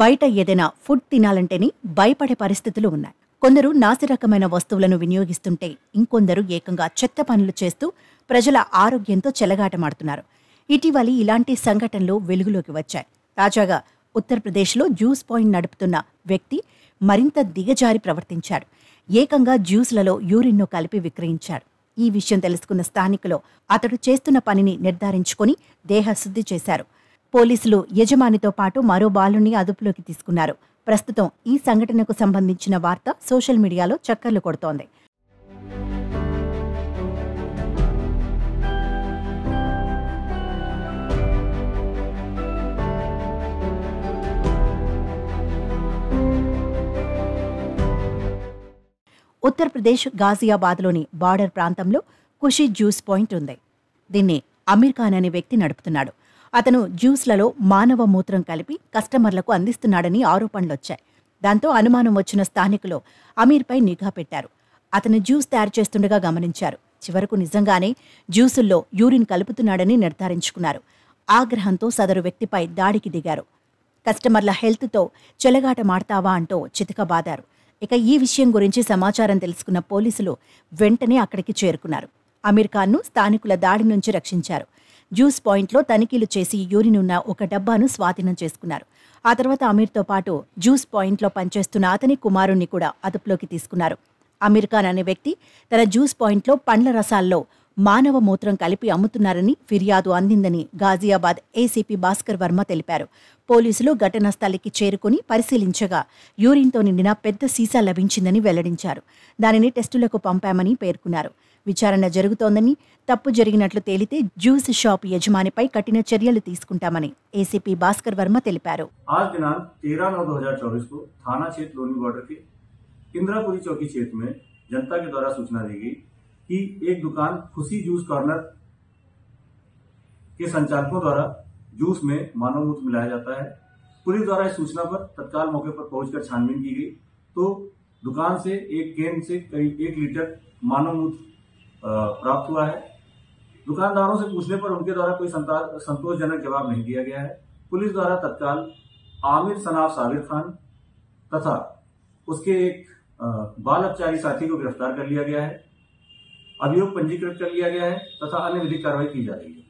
బయట ఏదైనా ఫుడ్ తినాలంటేనే భయపడే పరిస్థితులు ఉన్నాయి. కొందరు నాసిరకమైన వస్తువులను వినియోగిస్తుంటే ఇంకొందరు ఏకంగా చెత్త పనులు చేస్తూ ప్రజల ఆరోగ్యంతో చెలగాటమాడుతున్నారు. ఇటీవలి ఇలాంటి సంఘటనలు వెలుగులోకి వచ్చాయి. తాజాగా ఉత్తరప్రదేశ్లో జ్యూస్ పాయింట్ నడుపుతున్న వ్యక్తి మరింత దిగజారి ప్రవర్తించాడు. ఏకంగా జ్యూస్లలో యూరిన్ను కలిపి విక్రయించాడు. ఈ విషయం తెలుసుకున్న స్థానికులు అతడు చేస్తున్న పనిని నిర్ధారించుకుని దేహశుద్ధి చేశారు. పోలీసులు యజమానితో పాటు మరో బాలుని అదుపులోకి తీసుకున్నారు. ప్రస్తుతం ఈ సంఘటనకు సంబంధించిన వార్త సోషల్ మీడియాలో చక్కర్లు కొడుతోంది. ఉత్తరప్రదేశ్ గాజియాబాద్లోని బార్డర్ ప్రాంతంలో ఖుషీ జ్యూస్ పాయింట్ ఉంది. దీన్ని అమీర్ ఖాన్ అనే వ్యక్తి నడుపుతున్నాడు. అతను జ్యూస్లలో మానవ మూత్రం కలిపి కస్టమర్లకు అందిస్తున్నాడని ఆరోపణలొచ్చాయి. దాంతో అనుమానం వచ్చిన స్థానికులు అమీర్పై నిఘా పెట్టారు. అతను జ్యూస్ తయారు చేస్తుండగా గమనించారు. చివరకు నిజంగానే జ్యూసుల్లో యూరిన్ కలుపుతున్నాడని నిర్ధారించుకున్నారు. ఆగ్రహంతో సదరు వ్యక్తిపై దాడికి దిగారు. కస్టమర్ల హెల్త్తో చెలగాటమాడతావా అంటూ చితకబాదారు. ఇక ఈ విషయం గురించి సమాచారం తెలుసుకున్న పోలీసులు వెంటనే అక్కడికి చేరుకున్నారు. అమీర్ ఖాన్ను స్థానికుల దాడి నుంచి రక్షించారు. జ్యూస్ పాయింట్లో తనిఖీలు చేసి యూరిన్ ఉన్న ఒక డబ్బాను స్వాధీనం చేసుకున్నారు. ఆ తర్వాత అమీర్తో పాటు జ్యూస్ పాయింట్లో పనిచేస్తున్న అతని కుమారుణ్ణి కూడా అదుపులోకి తీసుకున్నారు. అమీర్ ఖాన్ అనే వ్యక్తి తన జ్యూస్ పాయింట్లో పండ్ల రసాల్లో మానవ మూత్రం కలిపి అమ్ముతున్నారని ఫిర్యాదు అందిందని గాజియాబాద్ ఏసీపీ భాస్కర్ వర్మ తెలిపారు. పోలీసులు ఘటనా స్థలికి చేరుకుని పరిశీలించగా యూరిన్తో నిండిన పెద్ద సీసా లభించిందని వెల్లడించారు. దానిని టెస్టులకు పంపామని పేర్కొన్నారు. విచారణ జరుగుతోందని, తప్పు జరిగినట్లు తేలితే జ్యూస్ షాప్ యజమానిపై కఠిన చర్యలు తీసుకుంటామని ఏసీపీ భాస్కర్ వర్మ తెలిపారు. आज दिनांक 13/9/2024 को थाना क्षेत्र लोनी बॉर्डर के इंदिरापुरी चौकी क्षेत्र में जनता के द्वारा सूचना दी गई कि एक दुकान खुशी जूस कॉर्नर के संचालकों द्वारा जूस में मानव मूत्र मिलाया जाता है। पुलिस द्वारा इस सूचना पर तत्काल मौके पर पहुंचकर छानबीन की गई तो दुकान से एक केन से करीब 1 लीटर मानव मूत्र प्राप्त हुआ है। दुकानदारों से पूछने पर उनके द्वारा कोई संतोषजनक जवाब नहीं दिया गया है। पुलिस द्वारा तत्काल आमिर सनाफ साबिर खान तथा उसके एक बाल अपचारी साथी को गिरफ्तार कर लिया गया है। अभियोग पंजीकृत कर लिया गया है तथा अन्य विधिक कार्रवाई की जा रही है।